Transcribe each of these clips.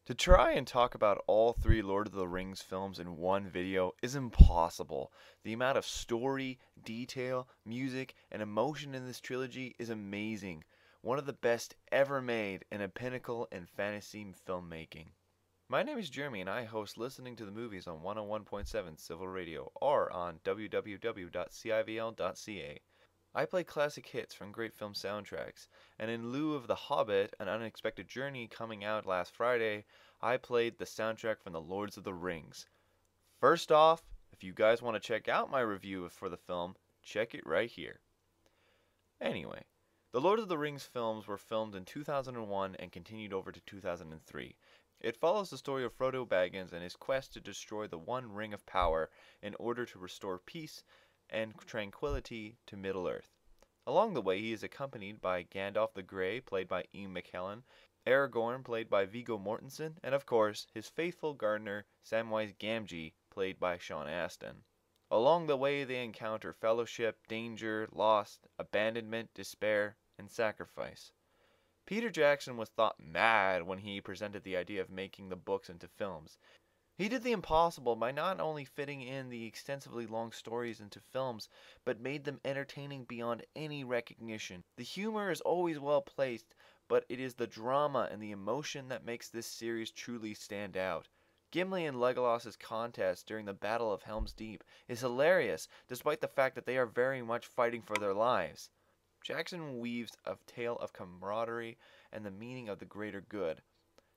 To try and talk about all three Lord of the Rings films in one video is impossible. The amount of story, detail, music, and emotion in this trilogy is amazing. One of the best ever made and a pinnacle in fantasy filmmaking. My name is Jeremy and I host Listening to the Movies on 101.7 Civil Radio or on www.civl.ca. I play classic hits from great film soundtracks, and in lieu of The Hobbit, An Unexpected Journey coming out last Friday, I played the soundtrack from The Lords of the Rings. First off, if you guys want to check out my review for the film, check it right here. Anyway, the Lord of the Rings films were filmed in 2001 and continued over to 2003. It follows the story of Frodo Baggins and his quest to destroy the One Ring of Power in order to restore peace and tranquility to Middle-earth. Along the way, he is accompanied by Gandalf the Grey, played by Ian McKellen, Aragorn, played by Viggo Mortensen, and of course, his faithful gardener, Samwise Gamgee, played by Sean Astin. Along the way, they encounter fellowship, danger, loss, abandonment, despair, and sacrifice. Peter Jackson was thought mad when he presented the idea of making the books into films. He did the impossible by not only fitting in the extensively long stories into films, but made them entertaining beyond any recognition. The humor is always well placed, but it is the drama and the emotion that makes this series truly stand out. Gimli and Legolas's contest during the Battle of Helm's Deep is hilarious, despite the fact that they are very much fighting for their lives. Jackson weaves a tale of camaraderie and the meaning of the greater good.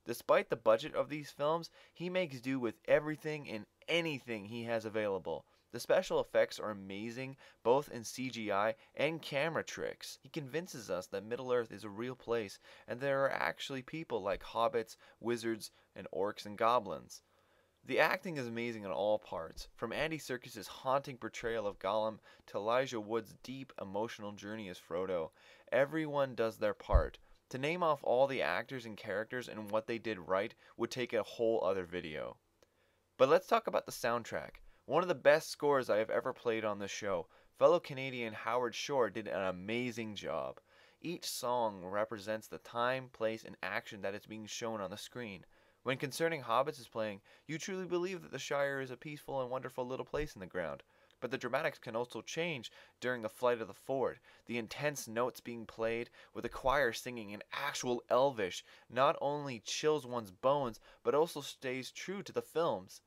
Despite the budget of these films, he makes do with everything and anything he has available. The special effects are amazing, both in CGI and camera tricks. He convinces us that Middle-earth is a real place, and there are actually people like hobbits, wizards, and orcs and goblins. The acting is amazing in all parts, from Andy Serkis's haunting portrayal of Gollum to Elijah Wood's deep emotional journey as Frodo. Everyone does their part. To name off all the actors and characters and what they did right would take a whole other video. But let's talk about the soundtrack. One of the best scores I have ever played on this show. Fellow Canadian Howard Shore did an amazing job. Each song represents the time, place, and action that is being shown on the screen. When Concerning Hobbits is playing, you truly believe that the Shire is a peaceful and wonderful little place in the ground. But the dramatics can also change during the flight of the Ford. The intense notes being played with the choir singing in actual Elvish not only chills one's bones, but also stays true to the films.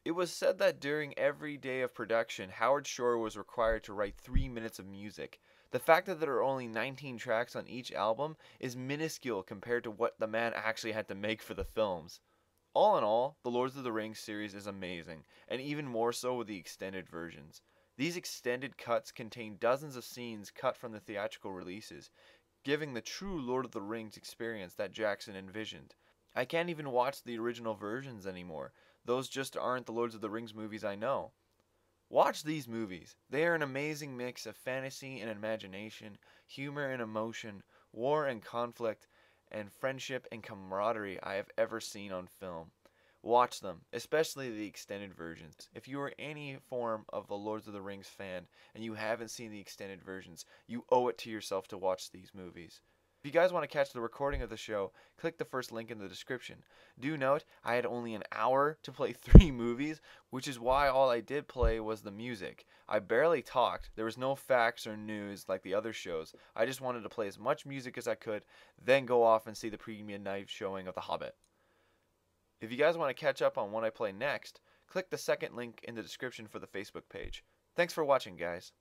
It was said that during every day of production, Howard Shore was required to write 3 minutes of music. The fact that there are only 19 tracks on each album is minuscule compared to what the man actually had to make for the films. All in all, the Lords of the Rings series is amazing, and even more so with the extended versions. These extended cuts contain dozens of scenes cut from the theatrical releases, giving the true Lord of the Rings experience that Jackson envisioned. I can't even watch the original versions anymore. Those just aren't the Lords of the Rings movies I know. Watch these movies. They are an amazing mix of fantasy and imagination, humor and emotion, war and conflict, and friendship and camaraderie I have ever seen on film. Watch them, especially the extended versions. If you are any form of the Lords of the Rings fan and you haven't seen the extended versions, you owe it to yourself to watch these movies. If you guys want to catch the recording of the show, click the first link in the description. Do note, I had only an hour to play 3 movies, which is why all I did play was the music. I barely talked, there was no facts or news like the other shows. I just wanted to play as much music as I could, then go off and see the pre-midnight showing of The Hobbit. If you guys want to catch up on what I play next, click the second link in the description for the Facebook page. Thanks for watching, guys.